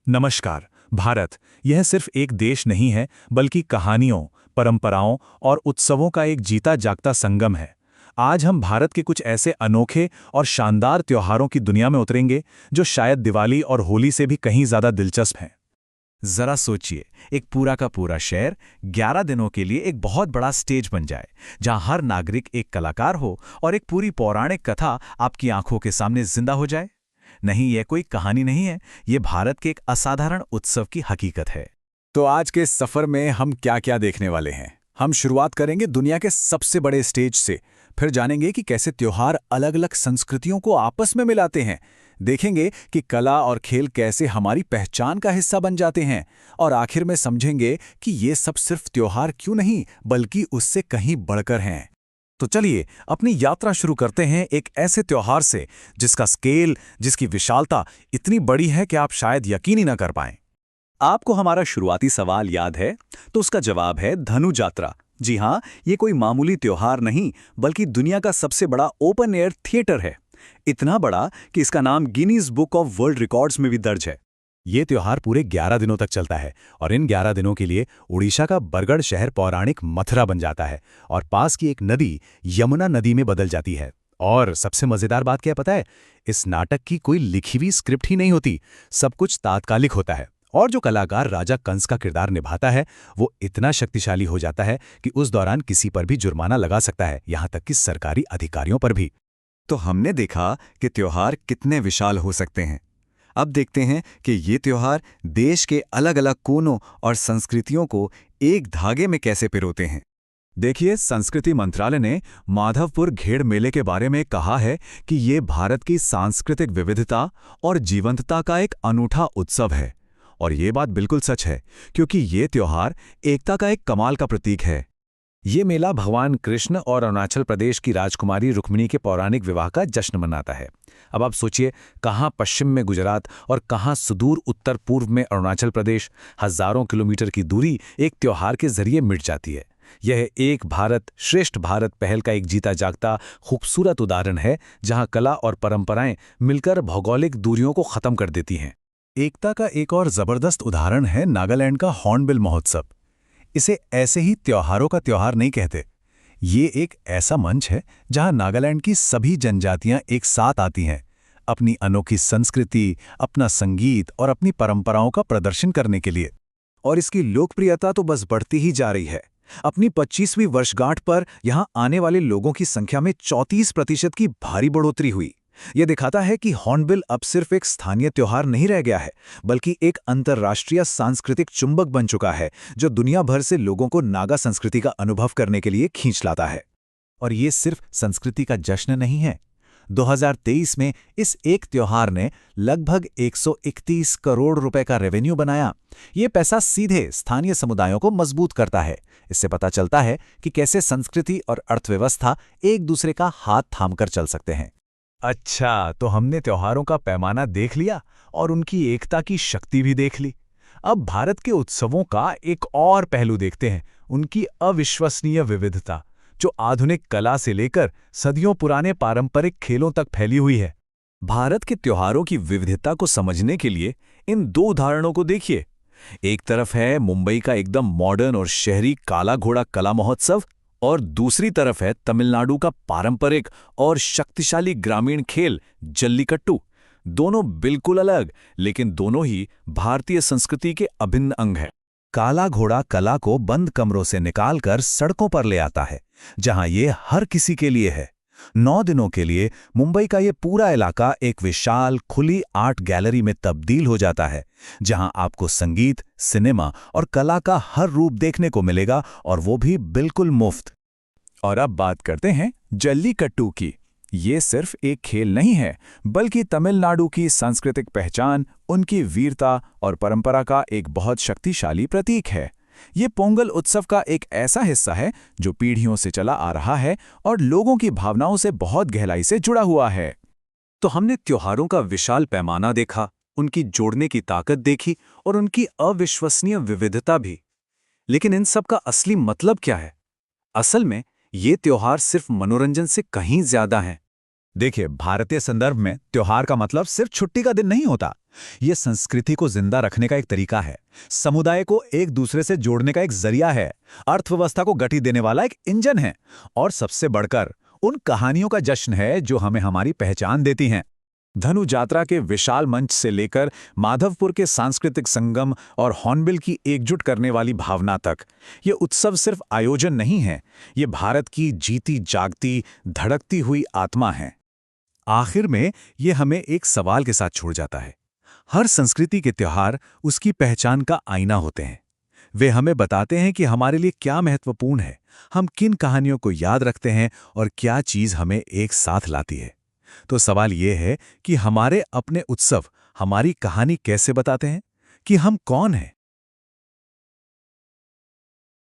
नमस्कार। भारत यह सिर्फ एक देश नहीं है, बल्कि कहानियों, परंपराओं और उत्सवों का एक जीता जागता संगम है। आज हम भारत के कुछ ऐसे अनोखे और शानदार त्योहारों की दुनिया में उतरेंगे जो शायद दिवाली और होली से भी कहीं ज्यादा दिलचस्प हैं। जरा सोचिए, एक पूरा का पूरा शहर 11 दिनों के लिए एक बहुत बड़ा स्टेज बन जाए, जहां हर नागरिक एक कलाकार हो और एक पूरी पौराणिक कथा आपकी आंखों के सामने जिंदा हो जाए। नहीं, यह कोई कहानी नहीं है, ये भारत के एक असाधारण उत्सव की हकीकत है। तो आज के सफर में हम क्या क्या देखने वाले हैं। हम शुरुआत करेंगे दुनिया के सबसे बड़े स्टेज से, फिर जानेंगे कि कैसे त्योहार अलग अलग संस्कृतियों को आपस में मिलाते हैं। देखेंगे कि कला और खेल कैसे हमारी पहचान का हिस्सा बन जाते हैं, और आखिर में समझेंगे कि ये सब सिर्फ त्योहार क्यों नहीं, बल्कि उससे कहीं बढ़कर हैं। तो चलिए अपनी यात्रा शुरू करते हैं एक ऐसे त्योहार से जिसका स्केल, जिसकी विशालता इतनी बड़ी है कि आप शायद यकीन ही न कर पाएं। आपको हमारा शुरुआती सवाल याद है? तो उसका जवाब है धनु यात्रा। जी हाँ, ये कोई मामूली त्योहार नहीं, बल्कि दुनिया का सबसे बड़ा ओपन एयर थिएटर है। इतना बड़ा कि इसका नाम Guinness book of world records में भी दर्ज है। ये त्योहार पूरे 11 दिनों तक चलता है, और इन 11 दिनों के लिए उड़ीसा का बरगढ़ शहर पौराणिक मथुरा बन जाता है और पास की एक नदी यमुना नदी में बदल जाती है। और सबसे मजेदार बात क्या पता है? इस नाटक की कोई लिखी हुई स्क्रिप्ट ही नहीं होती, सब कुछ तात्कालिक होता है। और जो कलाकार राजा कंस का किरदार निभाता है, वो इतना शक्तिशाली हो जाता है कि उस दौरान किसी पर भी जुर्माना लगा सकता है, यहाँ तक कि सरकारी अधिकारियों पर भी। तो हमने देखा कि त्योहार कितने विशाल हो सकते हैं। अब देखते हैं कि ये त्योहार देश के अलग अलग कोनों और संस्कृतियों को एक धागे में कैसे पिरोते हैं। देखिए, संस्कृति मंत्रालय ने माधवपुर घेड़ मेले के बारे में कहा है कि ये भारत की सांस्कृतिक विविधता और जीवंतता का एक अनूठा उत्सव है। और ये बात बिल्कुल सच है, क्योंकि ये त्योहार एकता का एक कमाल का प्रतीक है। ये मेला भगवान कृष्ण और अरुणाचल प्रदेश की राजकुमारी रुक्मिणी के पौराणिक विवाह का जश्न मनाता है। अब आप सोचिए, कहाँ पश्चिम में गुजरात और कहाँ सुदूर उत्तर पूर्व में अरुणाचल प्रदेश, हजारों किलोमीटर की दूरी एक त्योहार के जरिए मिट जाती है। यह एक भारत श्रेष्ठ भारत पहल का एक जीता जागता खूबसूरत उदाहरण है, जहां कला और परंपराएं मिलकर भौगोलिक दूरियों को खत्म कर देती हैं। एकता का एक और जबरदस्त उदाहरण है नागालैंड का हॉर्नबिल महोत्सव। इसे ऐसे ही त्योहारों का त्योहार नहीं कहते। ये एक ऐसा मंच है जहां नागालैंड की सभी जनजातियां एक साथ आती हैं, अपनी अनोखी संस्कृति, अपना संगीत और अपनी परंपराओं का प्रदर्शन करने के लिए। और इसकी लोकप्रियता तो बस बढ़ती ही जा रही है। अपनी 25वीं वर्षगांठ पर यहां आने वाले लोगों की संख्या में 34% की भारी बढ़ोतरी हुई। यह दिखाता है कि हॉर्नबिल अब सिर्फ एक स्थानीय त्योहार नहीं रह गया है, बल्कि एक अंतर्राष्ट्रीय सांस्कृतिक चुंबक बन चुका है, जो दुनिया भर से लोगों को नागा संस्कृति का अनुभव करने के लिए खींच लाता है। और ये सिर्फ संस्कृति का जश्न नहीं है। 2023 में इस एक त्योहार ने लगभग 131 करोड़ रुपए का रेवेन्यू बनाया। ये पैसा सीधे स्थानीय समुदायों को मजबूत करता है। इससे पता चलता है कि कैसे संस्कृति और अर्थव्यवस्था एक दूसरे का हाथ थामकर चल सकते हैं। अच्छा, तो हमने त्योहारों का पैमाना देख लिया और उनकी एकता की शक्ति भी देख ली। अब भारत के उत्सवों का एक और पहलू देखते हैं, उनकी अविश्वसनीय विविधता, जो आधुनिक कला से लेकर सदियों पुराने पारंपरिक खेलों तक फैली हुई है। भारत के त्योहारों की विविधता को समझने के लिए इन दो उदाहरणों को देखिए। एक तरफ है मुंबई का एकदम मॉडर्न और शहरी काला घोड़ा कला महोत्सव, और दूसरी तरफ है तमिलनाडु का पारंपरिक और शक्तिशाली ग्रामीण खेल जल्लीकट्टू। दोनों बिल्कुल अलग, लेकिन दोनों ही भारतीय संस्कृति के अभिन्न अंग हैं। काला घोड़ा कला को बंद कमरों से निकालकर सड़कों पर ले आता है, जहां ये हर किसी के लिए है। 9 दिनों के लिए मुंबई का ये पूरा इलाका एक विशाल खुली आर्ट गैलरी में तब्दील हो जाता है, जहां आपको संगीत, सिनेमा और कला का हर रूप देखने को मिलेगा, और वो भी बिल्कुल मुफ्त। और अब बात करते हैं जल्लीकट्टू की। ये सिर्फ एक खेल नहीं है, बल्कि तमिलनाडु की सांस्कृतिक पहचान, उनकी वीरता और परंपरा का एक बहुत शक्तिशाली प्रतीक है। ये पोंगल उत्सव का एक ऐसा हिस्सा है जो पीढ़ियों से चला आ रहा है और लोगों की भावनाओं से बहुत गहराई से जुड़ा हुआ है। तो हमने त्योहारों का विशाल पैमाना देखा, उनकी जोड़ने की ताकत देखी और उनकी अविश्वसनीय विविधता भी। लेकिन इन सब का असली मतलब क्या है? असल में ये त्योहार सिर्फ मनोरंजन से कहीं ज्यादा हैं। देखिए, भारतीय संदर्भ में त्योहार का मतलब सिर्फ छुट्टी का दिन नहीं होता। ये संस्कृति को जिंदा रखने का एक तरीका है, समुदाय को एक दूसरे से जोड़ने का एक जरिया है, अर्थव्यवस्था को गति देने वाला एक इंजन है, और सबसे बढ़कर उन कहानियों का जश्न है जो हमें हमारी पहचान देती हैं। धनु यात्रा के विशाल मंच से लेकर माधवपुर के सांस्कृतिक संगम और हॉर्नबिल की एकजुट करने वाली भावना तक, ये उत्सव सिर्फ आयोजन नहीं है, ये भारत की जीती जागती धड़कती हुई आत्मा है। आखिर में ये हमें एक सवाल के साथ छोड़ जाता है। हर संस्कृति के त्योहार उसकी पहचान का आईना होते हैं। वे हमें बताते हैं कि हमारे लिए क्या महत्वपूर्ण है, हम किन कहानियों को याद रखते हैं और क्या चीज़ हमें एक साथ लाती है। तो सवाल ये है कि हमारे अपने उत्सव हमारी कहानी कैसे बताते हैं, कि हम कौन हैं,